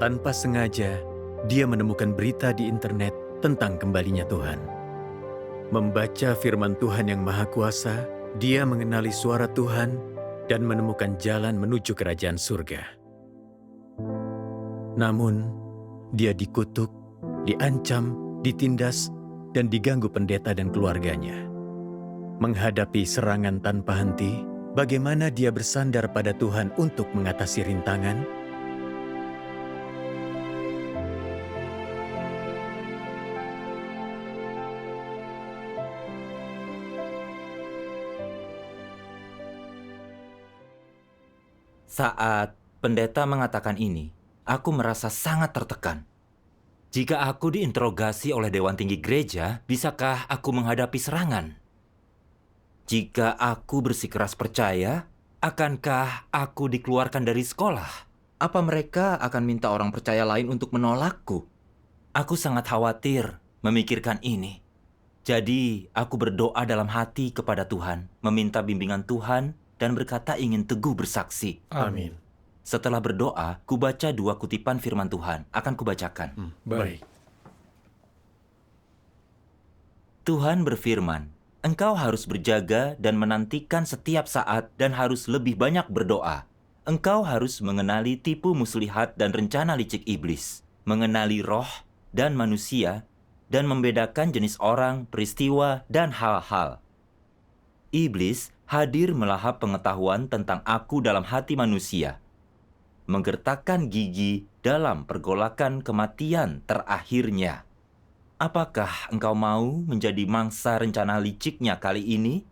Tanpa sengaja, dia menemukan berita di internet tentang kembalinya Tuhan. Membaca firman Tuhan yang Maha Kuasa, dia mengenali suara Tuhan dan menemukan jalan menuju kerajaan surga. Namun, dia dikutuk, diancam, ditindas, dan diganggu pendeta dan keluarganya. Menghadapi serangan tanpa henti, bagaimana dia bersandar pada Tuhan untuk mengatasi rintangan? Saat pendeta mengatakan ini, aku merasa sangat tertekan. Jika aku diinterogasi oleh Dewan Tinggi Gereja, bisakah aku menghadapi serangan? Jika aku bersikeras percaya, akankah aku dikeluarkan dari sekolah? Apa mereka akan minta orang percaya lain untuk menolakku? Aku sangat khawatir memikirkan ini. Jadi, aku berdoa dalam hati kepada Tuhan, meminta bimbingan Tuhan, dan berkata ingin teguh bersaksi. Amin. Setelah berdoa, kubaca 2 kutipan firman Tuhan. Akan kubacakan. Baik. Tuhan berfirman, engkau harus berjaga dan menantikan setiap saat dan harus lebih banyak berdoa. Engkau harus mengenali tipu muslihat dan rencana licik iblis, mengenali roh dan manusia, dan membedakan jenis orang, peristiwa, dan hal-hal. Iblis hadir melahap pengetahuan tentang aku dalam hati manusia, menggertakkan gigi dalam pergolakan kematian terakhirnya. Apakah engkau mau menjadi mangsa rencana liciknya kali ini?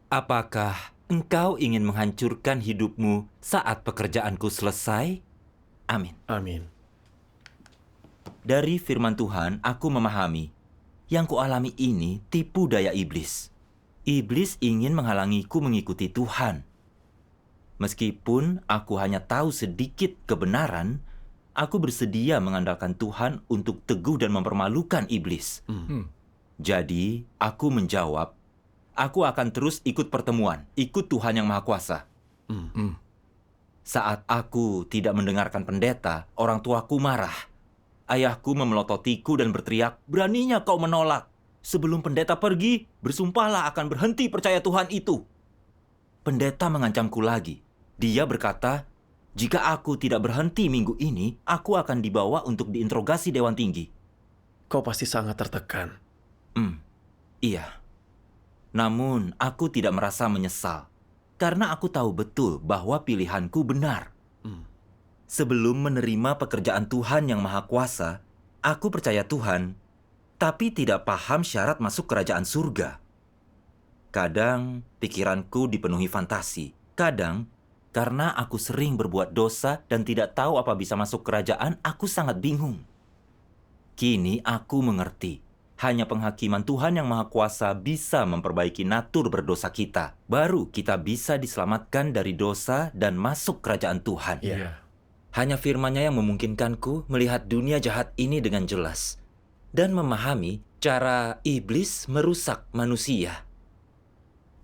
Apakah engkau ingin menghancurkan hidupmu saat pekerjaanku selesai? Amin. Amin. Dari firman Tuhan, aku memahami yang kualami ini tipu daya iblis. Iblis ingin menghalangiku mengikuti Tuhan. Meskipun aku hanya tahu sedikit kebenaran, aku bersedia mengandalkan Tuhan untuk teguh dan mempermalukan iblis. Jadi, aku menjawab, aku akan terus ikut pertemuan, ikut Tuhan yang Maha Kuasa. Saat aku tidak mendengarkan pendeta, orang tuaku marah. Ayahku memelototiku dan berteriak, beraninya kau menolak. Sebelum pendeta pergi, bersumpahlah akan berhenti percaya Tuhan itu. Pendeta mengancamku lagi. Dia berkata, jika aku tidak berhenti minggu ini, aku akan dibawa untuk diinterogasi Dewan Tinggi. Kau pasti sangat tertekan. Iya. Namun, aku tidak merasa menyesal. Karena aku tahu betul bahwa pilihanku benar. Sebelum menerima pekerjaan Tuhan yang Maha Kuasa, aku percaya Tuhan, tapi tidak paham syarat masuk kerajaan surga. Kadang, pikiranku dipenuhi fantasi. Kadang, karena aku sering berbuat dosa dan tidak tahu apa bisa masuk kerajaan, aku sangat bingung. Kini aku mengerti. Hanya penghakiman Tuhan yang Maha Kuasa bisa memperbaiki natur berdosa kita. Baru kita bisa diselamatkan dari dosa dan masuk kerajaan Tuhan. Iya. Hanya firman-Nya yang memungkinkanku melihat dunia jahat ini dengan jelas dan memahami cara iblis merusak manusia.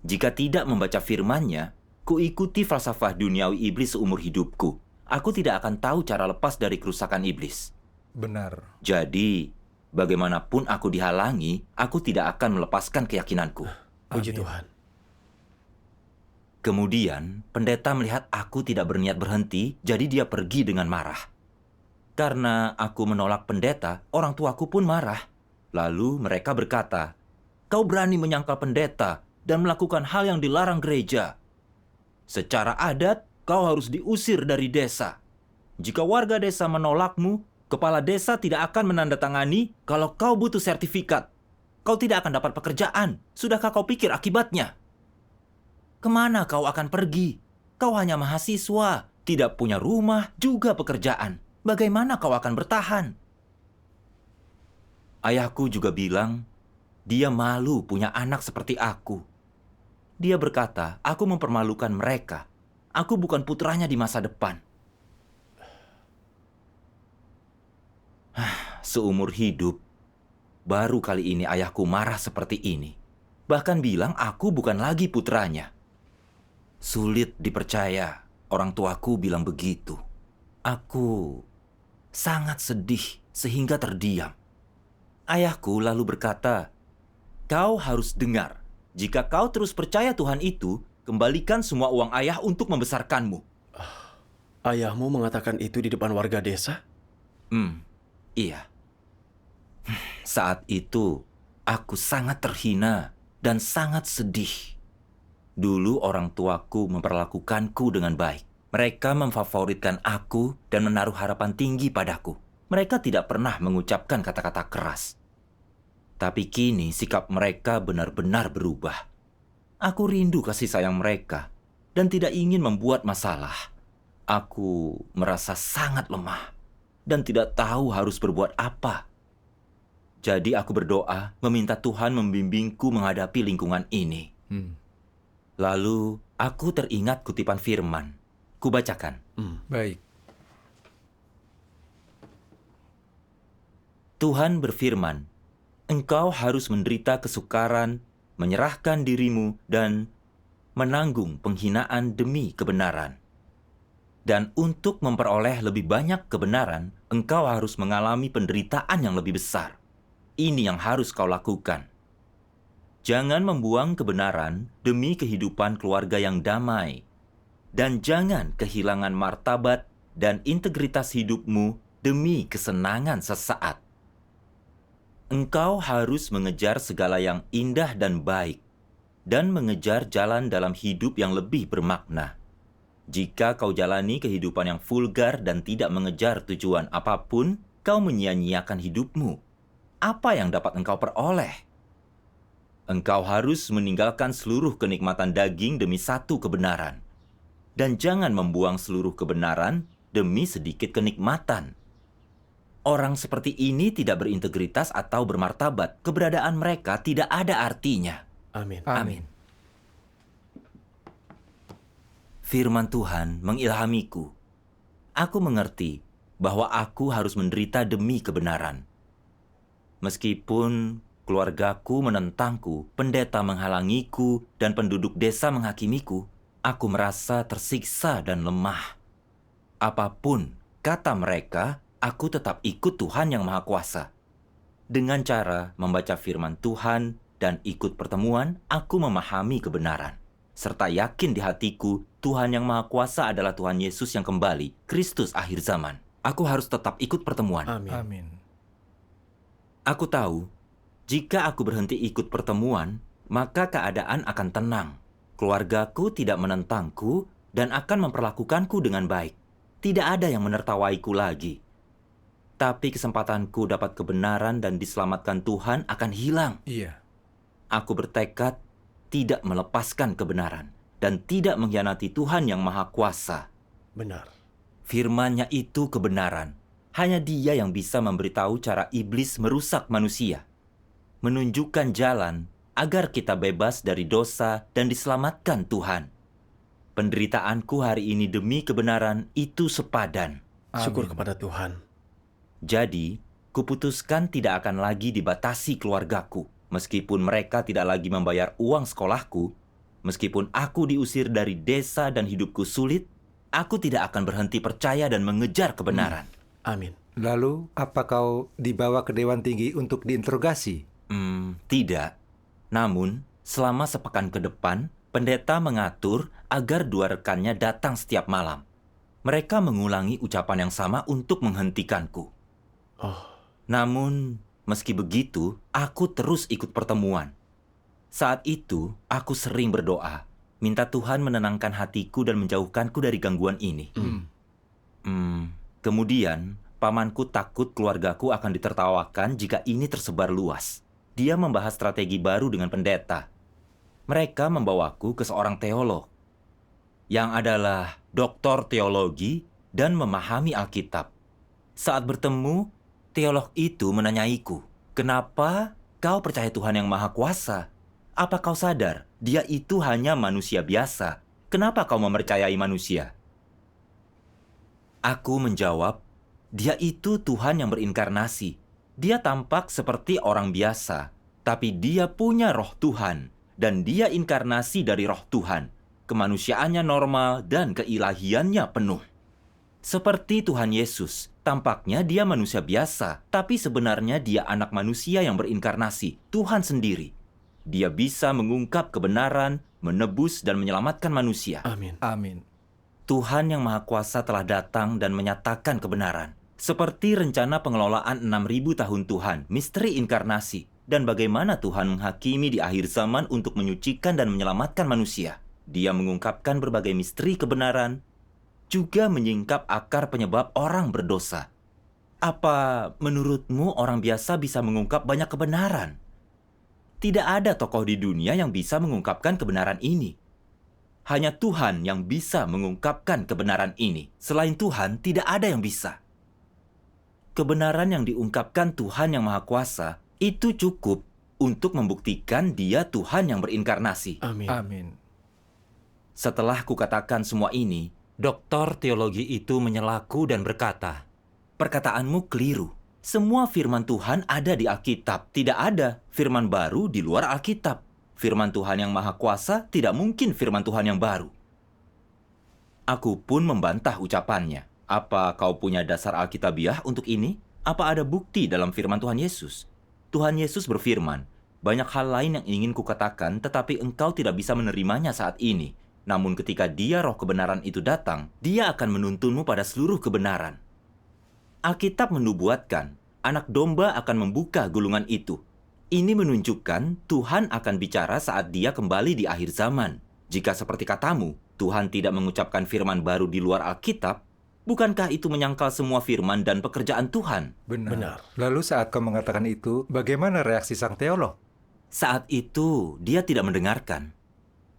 Jika tidak membaca firman-Nya, kuikuti falsafah duniawi iblis seumur hidupku. Aku tidak akan tahu cara lepas dari kerusakan iblis. Benar. Jadi, bagaimanapun aku dihalangi, aku tidak akan melepaskan keyakinanku. Puji Tuhan. Kemudian, pendeta melihat aku tidak berniat berhenti, jadi dia pergi dengan marah. Karena aku menolak pendeta, orang tuaku pun marah. Lalu mereka berkata, kau berani menyangkal pendeta dan melakukan hal yang dilarang gereja. Secara adat, kau harus diusir dari desa. Jika warga desa menolakmu, kepala desa tidak akan menandatangani kalau kau butuh sertifikat. Kau tidak akan dapat pekerjaan. Sudahkah kau pikir akibatnya? Kemana kau akan pergi? Kau hanya mahasiswa, tidak punya rumah, juga pekerjaan. Bagaimana kau akan bertahan? Ayahku juga bilang, dia malu punya anak seperti aku. Dia berkata, aku mempermalukan mereka. Aku bukan putranya di masa depan. Seumur hidup, baru kali ini ayahku marah seperti ini. Bahkan bilang aku bukan lagi putranya. Sulit dipercaya, orang tuaku bilang begitu. Aku sangat sedih sehingga terdiam. Ayahku lalu berkata, "Kau harus dengar. Jika kau terus percaya Tuhan itu, kembalikan semua uang ayah untuk membesarkanmu." Ayahmu mengatakan itu di depan warga desa? Iya. Saat itu, aku sangat terhina dan sangat sedih. Dulu orang tuaku memperlakukanku dengan baik. Mereka memfavoritkan aku dan menaruh harapan tinggi padaku. Mereka tidak pernah mengucapkan kata-kata keras. Tapi kini sikap mereka benar-benar berubah. Aku rindu kasih sayang mereka dan tidak ingin membuat masalah. Aku merasa sangat lemah dan tidak tahu harus berbuat apa. Jadi aku berdoa meminta Tuhan membimbingku menghadapi lingkungan ini. Lalu aku teringat kutipan firman. Kubacakan. Baik. Tuhan berfirman, "Engkau harus menderita kesukaran, menyerahkan dirimu, dan menanggung penghinaan demi kebenaran. Dan untuk memperoleh lebih banyak kebenaran, engkau harus mengalami penderitaan yang lebih besar. Ini yang harus kau lakukan. Jangan membuang kebenaran demi kehidupan keluarga yang damai. Dan jangan kehilangan martabat dan integritas hidupmu demi kesenangan sesaat. Engkau harus mengejar segala yang indah dan baik, dan mengejar jalan dalam hidup yang lebih bermakna. Jika kau jalani kehidupan yang vulgar dan tidak mengejar tujuan apapun, kau menyia-nyiakan hidupmu. Apa yang dapat engkau peroleh? Engkau harus meninggalkan seluruh kenikmatan daging demi satu kebenaran. Dan jangan membuang seluruh kebenaran demi sedikit kenikmatan. Orang seperti ini tidak berintegritas atau bermartabat. Keberadaan mereka tidak ada artinya." Amin. Amin. Firman Tuhan mengilhamiku. Aku mengerti bahwa aku harus menderita demi kebenaran. Meskipun keluargaku menentangku, pendeta menghalangiku, dan penduduk desa menghakimiku, aku merasa tersiksa dan lemah. Apapun kata mereka, aku tetap ikut Tuhan yang Maha Kuasa. Dengan cara membaca firman Tuhan dan ikut pertemuan, aku memahami kebenaran. Serta yakin di hatiku, Tuhan yang Maha Kuasa adalah Tuhan Yesus yang kembali, Kristus akhir zaman. Aku harus tetap ikut pertemuan. Amin. Amin. Aku tahu, jika aku berhenti ikut pertemuan, maka keadaan akan tenang. Keluargaku tidak menentangku dan akan memperlakukanku dengan baik. Tidak ada yang menertawaiku lagi. Tapi kesempatanku dapat kebenaran dan diselamatkan Tuhan akan hilang. Iya. Aku bertekad tidak melepaskan kebenaran dan tidak mengkhianati Tuhan yang Maha Kuasa. Benar. Firman-Nya itu kebenaran. Hanya Dia yang bisa memberitahu cara iblis merusak manusia. Menunjukkan jalan agar kita bebas dari dosa dan diselamatkan Tuhan. Penderitaanku hari ini demi kebenaran itu sepadan. Syukur Amin. kepada Tuhan. Jadi, kuputuskan tidak akan lagi dibatasi keluargaku. Meskipun mereka tidak lagi membayar uang sekolahku, meskipun aku diusir dari desa dan hidupku sulit, aku tidak akan berhenti percaya dan mengejar kebenaran. Amin. Lalu, apa kau dibawa ke Dewan Tinggi untuk diinterogasi? Tidak. Namun, selama sepekan ke depan, pendeta mengatur agar dua rekannya datang setiap malam. Mereka mengulangi ucapan yang sama untuk menghentikanku. Oh, Namun, meski begitu, aku terus ikut pertemuan. Saat itu, aku sering berdoa, minta Tuhan menenangkan hatiku dan menjauhkanku dari gangguan ini. Kemudian, pamanku takut keluargaku akan ditertawakan jika ini tersebar luas. Dia membahas strategi baru dengan pendeta. Mereka membawaku ke seorang teolog, yang adalah doktor teologi dan memahami Alkitab. Saat bertemu, teolog itu menanyaiku, "Kenapa kau percaya Tuhan yang Maha Kuasa? Apa kau sadar Dia itu hanya manusia biasa? Kenapa kau mempercayai manusia?" Aku menjawab, "Dia itu Tuhan yang berinkarnasi. Dia tampak seperti orang biasa, tapi Dia punya roh Tuhan, dan Dia inkarnasi dari roh Tuhan. Kemanusiaannya normal dan keilahiannya penuh." Seperti Tuhan Yesus, tampaknya dia manusia biasa, tapi sebenarnya dia anak manusia yang berinkarnasi, Tuhan sendiri. Dia bisa mengungkap kebenaran, menebus dan menyelamatkan manusia. Amin. Amin. Tuhan yang Maha Kuasa telah datang dan menyatakan kebenaran. Seperti rencana pengelolaan 6.000 tahun Tuhan, misteri inkarnasi, dan bagaimana Tuhan menghakimi di akhir zaman untuk menyucikan dan menyelamatkan manusia. Dia mengungkapkan berbagai misteri kebenaran, juga menyingkap akar penyebab orang berdosa. Apa menurutmu orang biasa bisa mengungkap banyak kebenaran? Tidak ada tokoh di dunia yang bisa mengungkapkan kebenaran ini. Hanya Tuhan yang bisa mengungkapkan kebenaran ini. Selain Tuhan, tidak ada yang bisa. Kebenaran yang diungkapkan Tuhan yang Maha Kuasa itu cukup untuk membuktikan Dia Tuhan yang berinkarnasi. Amin. Amin. Setelah kukatakan semua ini, doktor teologi itu menyelaku dan berkata, "Perkataanmu keliru. Semua firman Tuhan ada di Alkitab. Tidak ada firman baru di luar Alkitab. Firman Tuhan yang Maha Kuasa tidak mungkin firman Tuhan yang baru." Aku pun membantah ucapannya. Apa kau punya dasar Alkitabiah untuk ini? Apa ada bukti dalam firman Tuhan Yesus? Tuhan Yesus berfirman, "Banyak hal lain yang ingin kukatakan, tetapi engkau tidak bisa menerimanya saat ini. Namun ketika Dia Roh kebenaran itu datang, Dia akan menuntunmu pada seluruh kebenaran." Alkitab menubuatkan, Anak Domba akan membuka gulungan itu. Ini menunjukkan Tuhan akan bicara saat Dia kembali di akhir zaman. Jika seperti katamu, Tuhan tidak mengucapkan firman baru di luar Alkitab, bukankah itu menyangkal semua firman dan pekerjaan Tuhan? Benar. Lalu saat kau mengatakan itu, bagaimana reaksi sang teolog? Saat itu, dia tidak mendengarkan.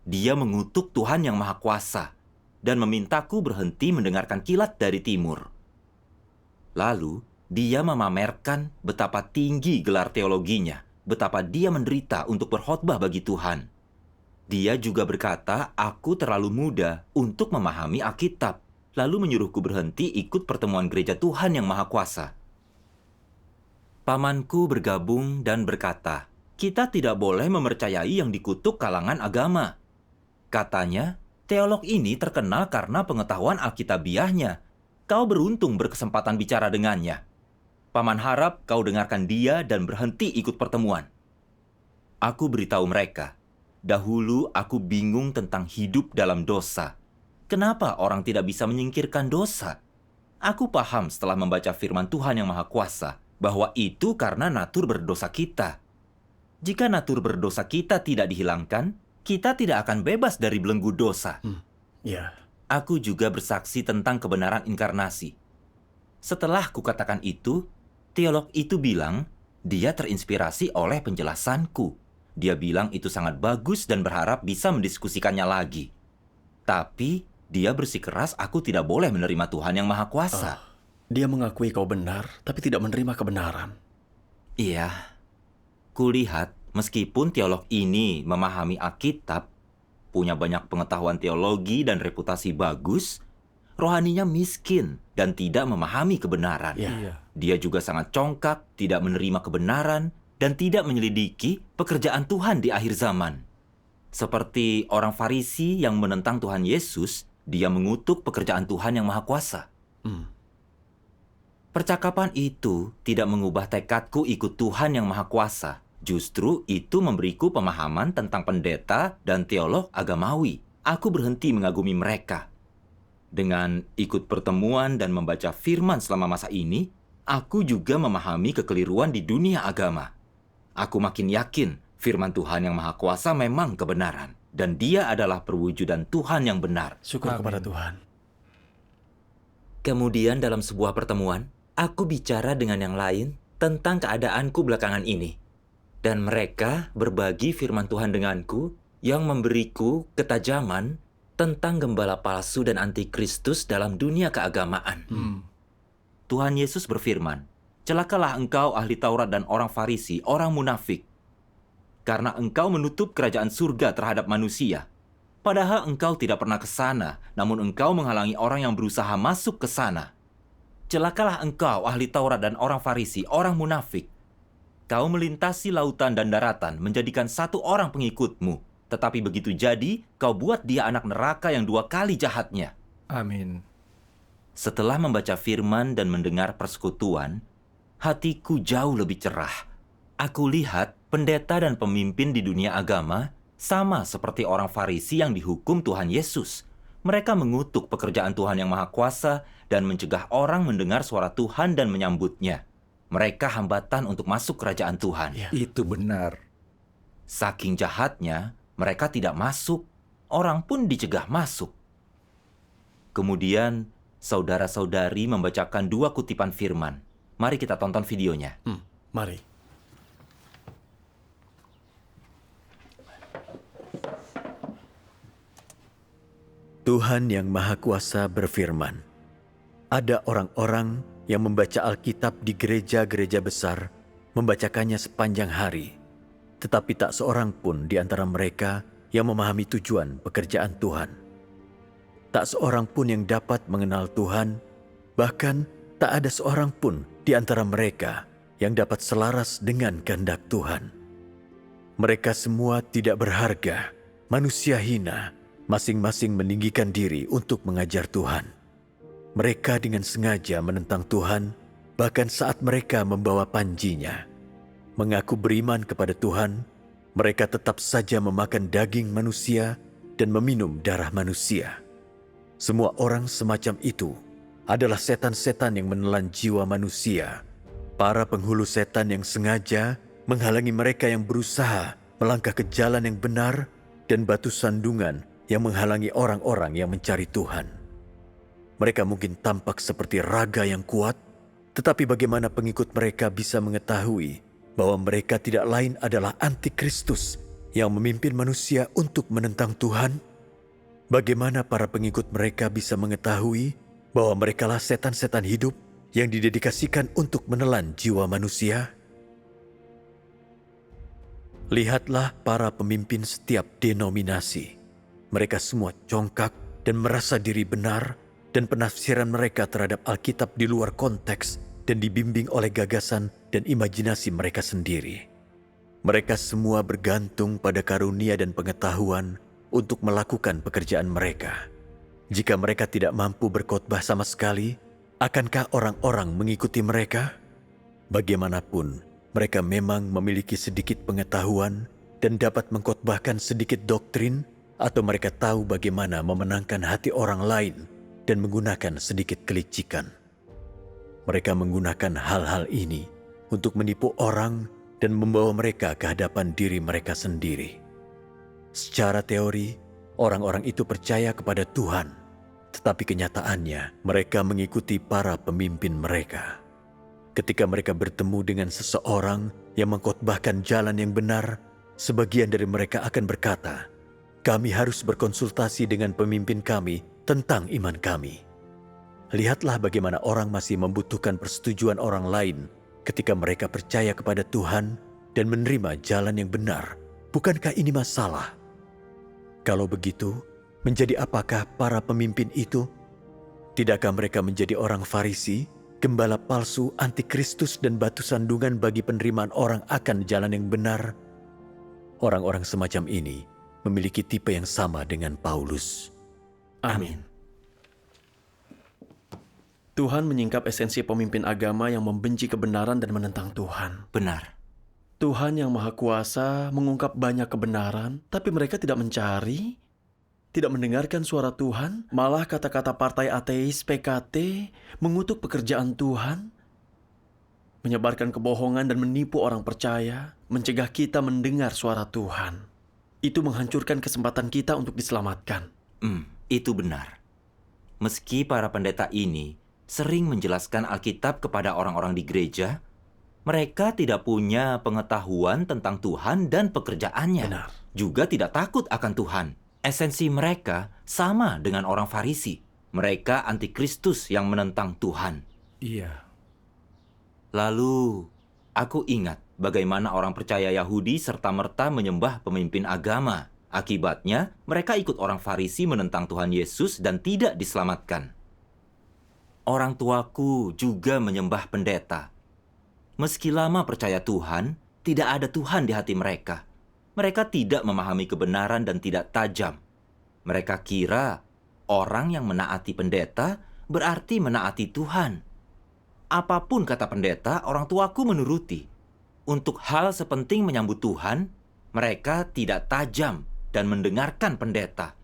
Dia mengutuk Tuhan yang Maha Kuasa dan memintaku berhenti mendengarkan kilat dari timur. Lalu, dia memamerkan betapa tinggi gelar teologinya, betapa dia menderita untuk berkhotbah bagi Tuhan. Dia juga berkata, aku terlalu muda untuk memahami Alkitab, lalu menyuruhku berhenti ikut pertemuan gereja Tuhan yang Maha Kuasa. Pamanku bergabung dan berkata, kita tidak boleh mempercayai yang dikutuk kalangan agama. Katanya, teolog ini terkenal karena pengetahuan Alkitabiahnya. Kau beruntung berkesempatan bicara dengannya. Paman harap kau dengarkan dia dan berhenti ikut pertemuan. Aku beritahu mereka, dahulu aku bingung tentang hidup dalam dosa. Kenapa orang tidak bisa menyingkirkan dosa? Aku paham setelah membaca firman Tuhan yang Maha Kuasa, bahwa itu karena natur berdosa kita. Jika natur berdosa kita tidak dihilangkan, kita tidak akan bebas dari belenggu dosa. Ya. Aku juga bersaksi tentang kebenaran inkarnasi. Setelah kukatakan itu, teolog itu bilang, dia terinspirasi oleh penjelasanku. Dia bilang itu sangat bagus dan berharap bisa mendiskusikannya lagi. Tapi, dia bersikeras aku tidak boleh menerima Tuhan yang Maha Kuasa. Dia mengakui kau benar, tapi tidak menerima kebenaran. Iya. Kulihat, meskipun teolog ini memahami Alkitab, punya banyak pengetahuan teologi dan reputasi bagus, rohaninya miskin dan tidak memahami kebenaran. Ya. Dia juga sangat congkak, tidak menerima kebenaran, dan tidak menyelidiki pekerjaan Tuhan di akhir zaman. Seperti orang Farisi yang menentang Tuhan Yesus, dia mengutuk pekerjaan Tuhan yang Maha Kuasa. Percakapan itu tidak mengubah tekadku ikut Tuhan yang Maha Kuasa. Justru itu memberiku pemahaman tentang pendeta dan teolog agamawi. Aku berhenti mengagumi mereka. Dengan ikut pertemuan dan membaca firman selama masa ini, aku juga memahami kekeliruan di dunia agama. Aku makin yakin firman Tuhan yang Maha Kuasa memang kebenaran. Dan dia adalah perwujudan Tuhan yang benar. Syukur Amin. kepada Tuhan. Kemudian dalam sebuah pertemuan, aku bicara dengan yang lain tentang keadaanku belakangan ini. Dan mereka berbagi firman Tuhan denganku yang memberiku ketajaman tentang gembala palsu dan antikristus dalam dunia keagamaan. Tuhan Yesus berfirman, celakalah engkau ahli Taurat dan orang Farisi, orang munafik. Karena engkau menutup kerajaan surga terhadap manusia. Padahal engkau tidak pernah ke sana, namun engkau menghalangi orang yang berusaha masuk ke sana. Celakalah engkau ahli Taurat dan orang Farisi, orang munafik. Kau melintasi lautan dan daratan, menjadikan satu orang pengikutmu. Tetapi begitu jadi, kau buat dia anak neraka yang 2 kali jahatnya. Amin. Setelah membaca firman dan mendengar persekutuan, hatiku jauh lebih cerah. Aku lihat pendeta dan pemimpin di dunia agama sama seperti orang Farisi yang dihukum Tuhan Yesus. Mereka mengutuk pekerjaan Tuhan yang Maha Kuasa dan mencegah orang mendengar suara Tuhan dan menyambutnya. Mereka hambatan untuk masuk kerajaan Tuhan. Itu benar. Saking jahatnya, mereka tidak masuk. Orang pun dicegah masuk. Kemudian, saudara-saudari membacakan 2 kutipan firman. Mari kita tonton videonya. Mari. Tuhan yang Maha Kuasa berfirman, ada orang-orang yang membaca Alkitab di gereja-gereja besar, membacakannya sepanjang hari, tetapi tak seorang pun di antara mereka yang memahami tujuan pekerjaan Tuhan. Tak seorang pun yang dapat mengenal Tuhan, bahkan tak ada seorang pun di antara mereka yang dapat selaras dengan kehendak Tuhan. Mereka semua tidak berharga, manusia hina, masing-masing meninggikan diri untuk mengajar Tuhan. Mereka dengan sengaja menentang Tuhan, bahkan saat mereka membawa panjinya. Mengaku beriman kepada Tuhan, mereka tetap saja memakan daging manusia dan meminum darah manusia. Semua orang semacam itu adalah setan-setan yang menelan jiwa manusia. Para penghulu setan yang sengaja menghalangi mereka yang berusaha melangkah ke jalan yang benar, dan batu sandungan yang menghalangi orang-orang yang mencari Tuhan. Mereka mungkin tampak seperti raga yang kuat, tetapi bagaimana pengikut mereka bisa mengetahui bahwa mereka tidak lain adalah antikristus yang memimpin manusia untuk menentang Tuhan? Bagaimana para pengikut mereka bisa mengetahui bahwa merekalah setan-setan hidup yang didedikasikan untuk menelan jiwa manusia? Lihatlah para pemimpin setiap denominasi. Mereka semua congkak dan merasa diri benar, dan penafsiran mereka terhadap Alkitab di luar konteks dan dibimbing oleh gagasan dan imajinasi mereka sendiri. Mereka semua bergantung pada karunia dan pengetahuan untuk melakukan pekerjaan mereka. Jika mereka tidak mampu berkhotbah sama sekali, akankah orang-orang mengikuti mereka? Bagaimanapun, mereka memang memiliki sedikit pengetahuan dan dapat mengkhotbahkan sedikit doktrin, atau mereka tahu bagaimana memenangkan hati orang lain dan menggunakan sedikit kelicikan. Mereka menggunakan hal-hal ini untuk menipu orang dan membawa mereka ke hadapan diri mereka sendiri. Secara teori, orang-orang itu percaya kepada Tuhan, tetapi kenyataannya mereka mengikuti para pemimpin mereka. Ketika mereka bertemu dengan seseorang yang mengkhotbahkan jalan yang benar, sebagian dari mereka akan berkata, "Kami harus berkonsultasi dengan pemimpin kami tentang iman kami." Lihatlah bagaimana orang masih membutuhkan persetujuan orang lain ketika mereka percaya kepada Tuhan dan menerima jalan yang benar. Bukankah ini masalah? Kalau begitu, menjadi apakah para pemimpin itu? Tidakkah mereka menjadi orang Farisi, gembala palsu, antikristus, dan batu sandungan bagi penerimaan orang akan jalan yang benar? Orang-orang semacam ini memiliki tipe yang sama dengan Paulus. Amin. Tuhan menyingkap esensi pemimpin agama yang membenci kebenaran dan menentang Tuhan. Benar. Tuhan yang Maha Kuasa mengungkap banyak kebenaran, tapi mereka tidak mencari, tidak mendengarkan suara Tuhan, malah kata-kata partai ateis PKT mengutuk pekerjaan Tuhan, menyebarkan kebohongan dan menipu orang percaya, mencegah kita mendengar suara Tuhan. Itu menghancurkan kesempatan kita untuk diselamatkan. Itu benar. Meski para pendeta ini sering menjelaskan Alkitab kepada orang-orang di gereja, mereka tidak punya pengetahuan tentang Tuhan dan pekerjaannya. Benar. Juga tidak takut akan Tuhan. Esensi mereka sama dengan orang Farisi. Mereka antikristus yang menentang Tuhan. Iya. Lalu, aku ingat bagaimana orang percaya Yahudi serta-merta menyembah pemimpin agama. Akibatnya, mereka ikut orang Farisi menentang Tuhan Yesus dan tidak diselamatkan. Orang tuaku juga menyembah pendeta. Meski lama percaya Tuhan, tidak ada Tuhan di hati mereka. Mereka tidak memahami kebenaran dan tidak tajam. Mereka kira orang yang menaati pendeta berarti menaati Tuhan. Apapun kata pendeta, orang tuaku menuruti. Untuk hal sepenting menyambut Tuhan, mereka tidak tajam dan mendengarkan pendeta.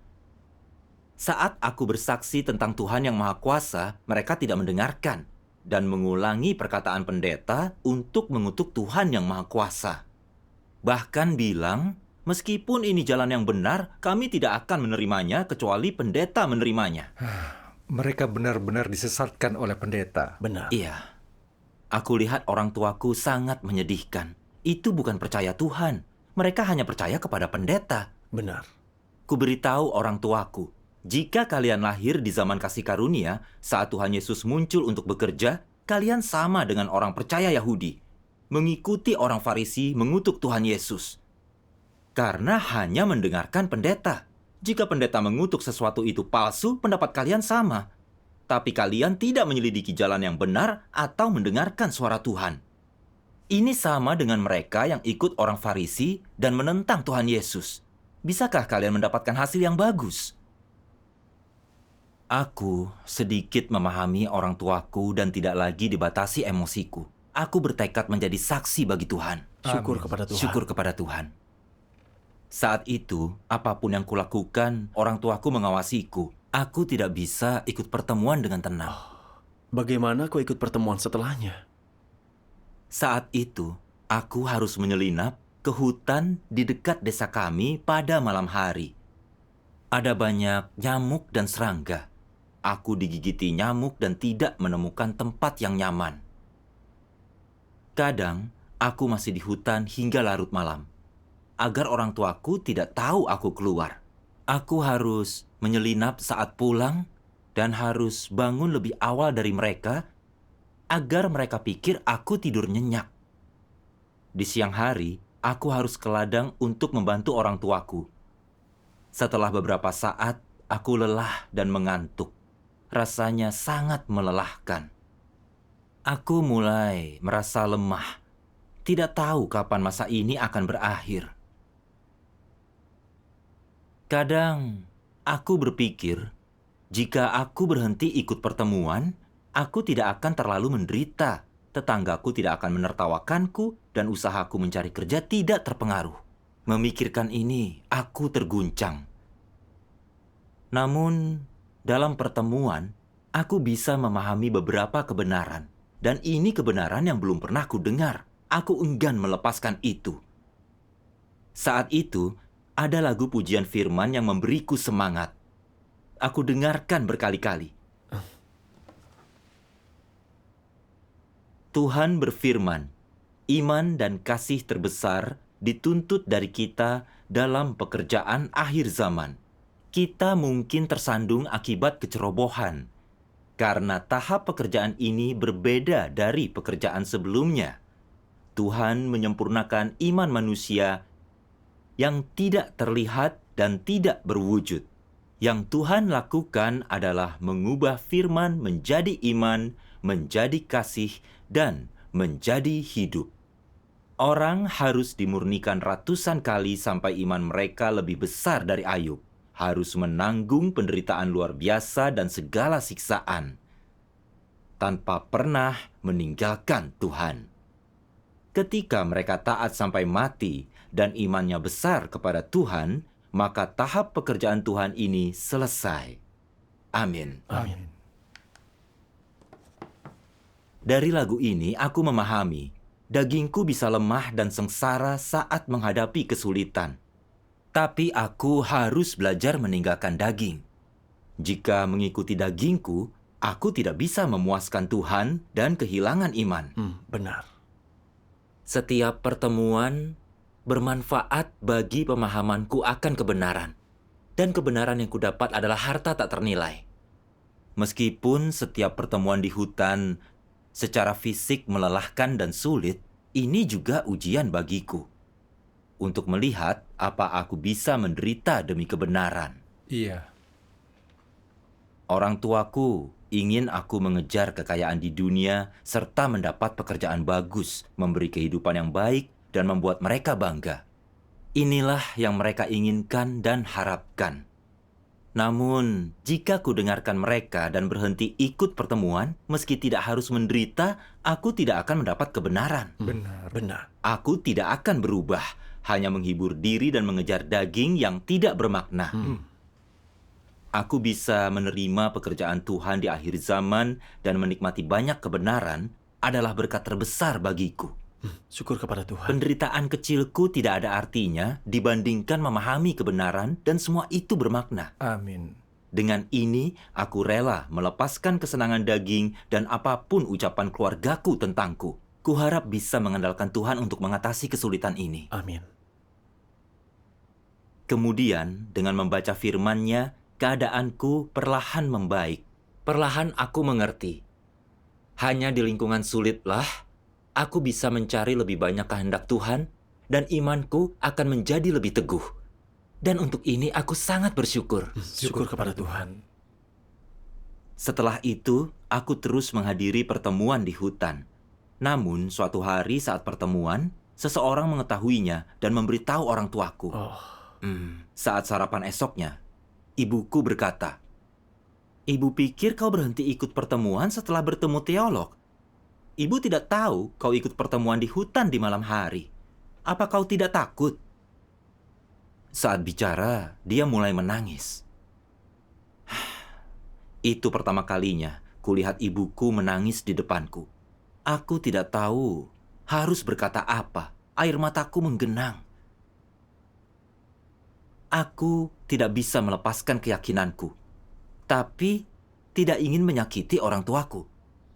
Saat aku bersaksi tentang Tuhan yang Maha Kuasa, mereka tidak mendengarkan dan mengulangi perkataan pendeta untuk mengutuk Tuhan yang Maha Kuasa. Bahkan bilang, meskipun ini jalan yang benar, kami tidak akan menerimanya kecuali pendeta menerimanya. Mereka benar-benar disesatkan oleh pendeta. Benar. Iya. Aku lihat orang tuaku sangat menyedihkan. Itu bukan percaya Tuhan. Mereka hanya percaya kepada pendeta. Benar. Kuberitahu orang tuaku, jika kalian lahir di zaman kasih karunia, saat Tuhan Yesus muncul untuk bekerja, kalian sama dengan orang percaya Yahudi. Mengikuti orang Farisi mengutuk Tuhan Yesus. Karena hanya mendengarkan pendeta. Jika pendeta mengutuk sesuatu itu palsu, pendapat kalian sama. Tapi kalian tidak menyelidiki jalan yang benar atau mendengarkan suara Tuhan. Ini sama dengan mereka yang ikut orang Farisi dan menentang Tuhan Yesus. Bisakah kalian mendapatkan hasil yang bagus? Aku sedikit memahami orang tuaku dan tidak lagi dibatasi emosiku. Aku bertekad menjadi saksi bagi Tuhan. Syukur Amin. kepada Tuhan. Syukur kepada Tuhan. Saat itu, apapun yang kulakukan, orang tuaku mengawasiku. Aku tidak bisa ikut pertemuan dengan tenang. Bagaimana kau ikut pertemuan setelahnya? Saat itu, aku harus menyelinap ke hutan di dekat desa kami pada malam hari. Ada banyak nyamuk dan serangga. Aku digigiti nyamuk dan tidak menemukan tempat yang nyaman. Kadang, aku masih di hutan hingga larut malam. Agar orang tuaku tidak tahu aku keluar. Aku harus menyelinap saat pulang dan harus bangun lebih awal dari mereka agar mereka pikir aku tidur nyenyak. Di siang hari, aku harus ke ladang untuk membantu orang tuaku. Setelah beberapa saat, aku lelah dan mengantuk. Rasanya sangat melelahkan. Aku mulai merasa lemah. Tidak tahu kapan masa ini akan berakhir. Kadang aku berpikir, jika aku berhenti ikut pertemuan, aku tidak akan terlalu menderita. Tetanggaku tidak akan menertawakanku dan usahaku mencari kerja tidak terpengaruh. Memikirkan ini, aku terguncang. Namun, dalam pertemuan, aku bisa memahami beberapa kebenaran. Dan ini kebenaran yang belum pernah kudengar. Aku enggan melepaskan itu. Saat itu, ada lagu pujian firman yang memberiku semangat. Aku dengarkan berkali-kali. Tuhan berfirman, iman dan kasih terbesar dituntut dari kita dalam pekerjaan akhir zaman. Kita mungkin tersandung akibat kecerobohan, karena tahap pekerjaan ini berbeda dari pekerjaan sebelumnya. Tuhan menyempurnakan iman manusia yang tidak terlihat dan tidak berwujud. Yang Tuhan lakukan adalah mengubah firman menjadi iman, menjadi kasih, dan menjadi hidup. Orang harus dimurnikan ratusan kali sampai iman mereka lebih besar dari Ayub. Harus menanggung penderitaan luar biasa dan segala siksaan, tanpa pernah meninggalkan Tuhan. Ketika mereka taat sampai mati dan imannya besar kepada Tuhan, maka tahap pekerjaan Tuhan ini selesai. Amin. Amin. Dari lagu ini, aku memahami, dagingku bisa lemah dan sengsara saat menghadapi kesulitan. Tapi aku harus belajar meninggalkan daging. Jika mengikuti dagingku, aku tidak bisa memuaskan Tuhan dan kehilangan iman. Benar. Setiap pertemuan bermanfaat bagi pemahamanku akan kebenaran. Dan kebenaran yang kudapat adalah harta tak ternilai. Meskipun setiap pertemuan di hutan secara fisik melelahkan dan sulit, ini juga ujian bagiku. Untuk melihat apa aku bisa menderita demi kebenaran. Iya. Orang tuaku ingin aku mengejar kekayaan di dunia serta mendapat pekerjaan bagus, memberi kehidupan yang baik, dan membuat mereka bangga. Inilah yang mereka inginkan dan harapkan. Namun, jika ku dengarkan mereka dan berhenti ikut pertemuan, meski tidak harus menderita, aku tidak akan mendapat kebenaran. Benar. Benar. Aku tidak akan berubah, hanya menghibur diri dan mengejar daging yang tidak bermakna. Aku bisa menerima pekerjaan Tuhan di akhir zaman dan menikmati banyak kebenaran adalah berkat terbesar bagiku. Syukur kepada Tuhan. Penderitaan kecilku tidak ada artinya dibandingkan memahami kebenaran dan semua itu bermakna. Amin. Dengan ini, aku rela melepaskan kesenangan daging dan apapun ucapan keluargaku tentangku. Kuharap bisa mengandalkan Tuhan untuk mengatasi kesulitan ini. Amin. Kemudian, dengan membaca firman-Nya, keadaanku perlahan membaik. Perlahan aku mengerti. Hanya di lingkungan sulitlah aku bisa mencari lebih banyak kehendak Tuhan dan imanku akan menjadi lebih teguh. Dan untuk ini aku sangat bersyukur. Syukur kepada Tuhan. Setelah itu, aku terus menghadiri pertemuan di hutan. Namun, suatu hari saat pertemuan, seseorang mengetahuinya dan memberitahu orang tuaku. Saat sarapan esoknya, ibuku berkata, "Ibu pikir kau berhenti ikut pertemuan setelah bertemu teolog. Ibu tidak tahu kau ikut pertemuan di hutan di malam hari. Apa kau tidak takut?" Saat bicara, dia mulai menangis. Itu pertama kalinya kulihat ibuku menangis di depanku. Aku tidak tahu harus berkata apa. Air mataku menggenang. Aku tidak bisa melepaskan keyakinanku, tapi tidak ingin menyakiti orang tuaku.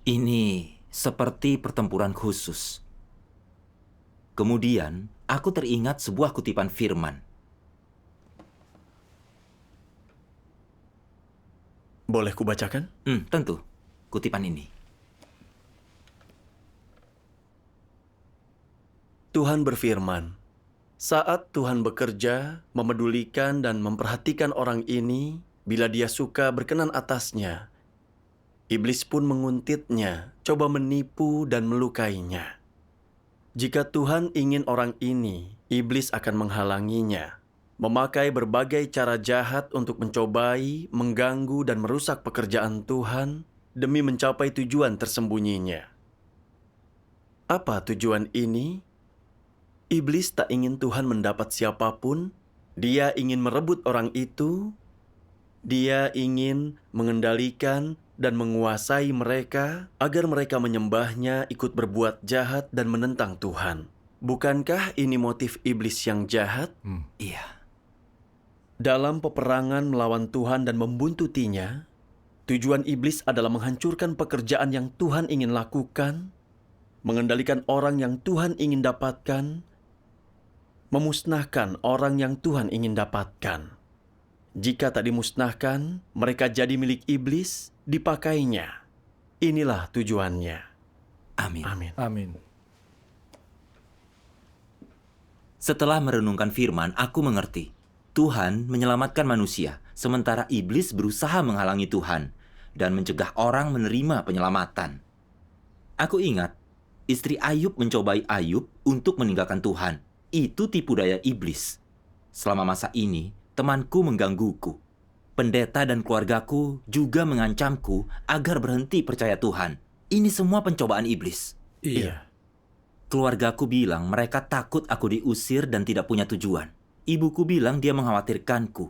Ini seperti pertempuran khusus. Kemudian, aku teringat sebuah kutipan firman. Boleh kubacakan? Tentu. Kutipan ini. Tuhan berfirman, "Saat Tuhan bekerja, memedulikan dan memperhatikan orang ini, bila dia suka berkenan atasnya, iblis pun menguntitnya, coba menipu dan melukainya. Jika Tuhan ingin orang ini, iblis akan menghalanginya, memakai berbagai cara jahat untuk mencobai, mengganggu dan merusak pekerjaan Tuhan demi mencapai tujuan tersembunyinya." Apa tujuan ini? Iblis tak ingin Tuhan mendapat siapapun. Dia ingin merebut orang itu. Dia ingin mengendalikan dan menguasai mereka agar mereka menyembahnya, ikut berbuat jahat dan menentang Tuhan. Bukankah ini motif iblis yang jahat? Iya. Dalam peperangan melawan Tuhan dan membuntutinya, tujuan iblis adalah menghancurkan pekerjaan yang Tuhan ingin lakukan, mengendalikan orang yang Tuhan ingin dapatkan, memusnahkan orang yang Tuhan ingin dapatkan. Jika tak dimusnahkan, mereka jadi milik iblis, dipakainya. Inilah tujuannya. Amin. Amin. Amin. Setelah merenungkan firman, aku mengerti. Tuhan menyelamatkan manusia, sementara iblis berusaha menghalangi Tuhan dan mencegah orang menerima penyelamatan. Aku ingat, istri Ayub mencobai Ayub untuk meninggalkan Tuhan. Itu tipu daya iblis. Selama masa ini, temanku menggangguku. Pendeta dan keluargaku juga mengancamku agar berhenti percaya Tuhan. Ini semua pencobaan iblis. Iya. Keluargaku bilang mereka takut aku diusir dan tidak punya tujuan. Ibuku bilang dia mengkhawatirkanku.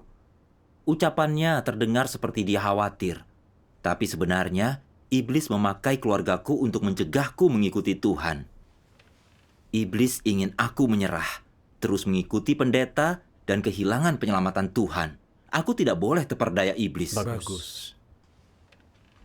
Ucapannya terdengar seperti dia khawatir. Tapi sebenarnya, iblis memakai keluargaku untuk mencegahku mengikuti Tuhan. Iblis ingin aku menyerah, terus mengikuti pendeta dan kehilangan penyelamatan Tuhan. Aku tidak boleh terperdaya iblis. Bagus.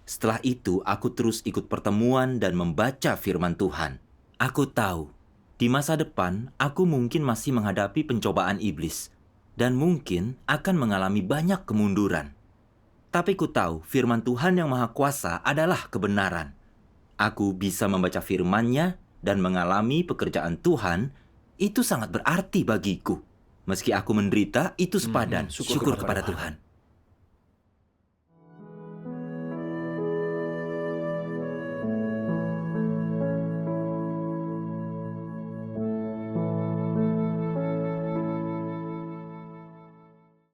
Setelah itu, aku terus ikut pertemuan dan membaca firman Tuhan. Aku tahu, di masa depan, aku mungkin masih menghadapi pencobaan iblis dan mungkin akan mengalami banyak kemunduran. Tapi ku tahu firman Tuhan yang Maha Kuasa adalah kebenaran. Aku bisa membaca firman-Nya dan mengalami pekerjaan Tuhan, itu sangat berarti bagiku. Meski aku menderita, itu sepadan. Syukur kepada Tuhan.